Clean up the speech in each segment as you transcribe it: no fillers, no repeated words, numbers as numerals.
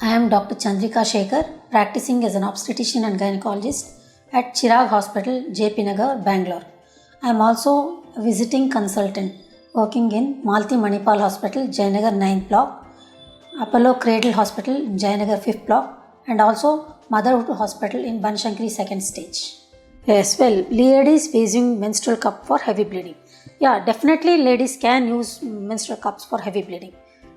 I am Dr. Chandrika Shekhar, practicing as an obstetrician and gynecologist at Chirag Hospital, JP Nagar, Bangalore. I am also a visiting consultant working in Malti Manipal Hospital, Jayanagar 9th block, Apollo Cradle Hospital, Jayanagar 5th block, and also Motherhood Hospital in Banshankari 2nd stage. Yes, well, ladies using menstrual cup for heavy bleeding. Yeah, definitely ladies can use menstrual cups for heavy bleeding.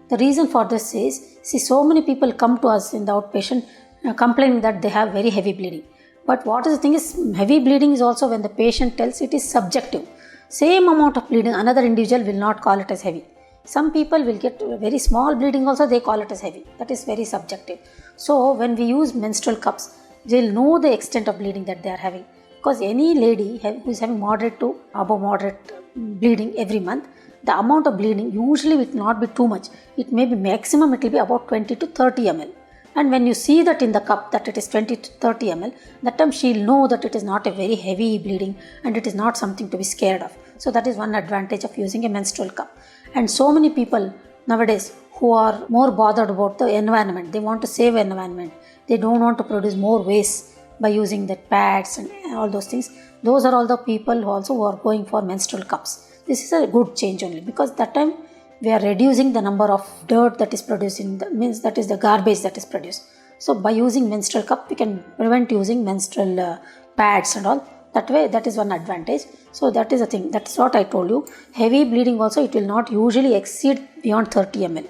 The reason for this is, see, so many people come to us in the outpatient complaining that they have very heavy bleeding. But what is the thing is, heavy bleeding is also when the patient tells it is subjective. Same amount of bleeding, another individual will not call it as heavy. Some people will get very small bleeding also, they call it as heavy. That is very subjective. So when we use menstrual cups, they'll know the extent of bleeding that they are having. Because any lady who is having moderate to above moderate bleeding every month, the amount of bleeding usually will not be too much. It may be maximum, it will be about 20 to 30 ml. And when you see that in the cup that it is 20 to 30 ml, that time she'll know that it is not a very heavy bleeding and it is not something to be scared of. So that is one advantage of using a menstrual cup. And so many people nowadays who are more bothered about the environment, they want to save environment. They don't want to produce more waste by using the pads and all those things. Those are all the people who also are going for menstrual cups. This is a good change only, because that time we are reducing the number of dirt that is produced means that is the garbage that is produced. So by using menstrual cup, we can prevent using menstrual pads and all. That way, that is one advantage. So that is the thing. That's what I told you. Heavy bleeding also, it will not usually exceed beyond 30 ml.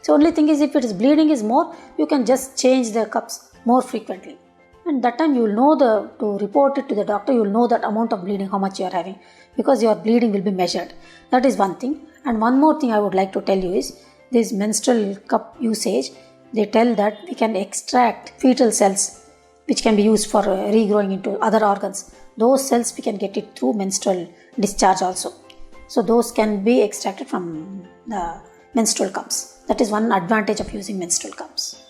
So only thing is, if it is bleeding is more, you can just change the cups more frequently. And that time you will know to report it to the doctor, you will know that amount of bleeding, how much you are having, because your bleeding will be measured. That is one thing. And one more thing I would like to tell you is, this menstrual cup usage, they tell that we can extract fetal cells which can be used for regrowing into other organs. Those cells we can get it through menstrual discharge also. So those can be extracted from the menstrual cups. That is one advantage of using menstrual cups.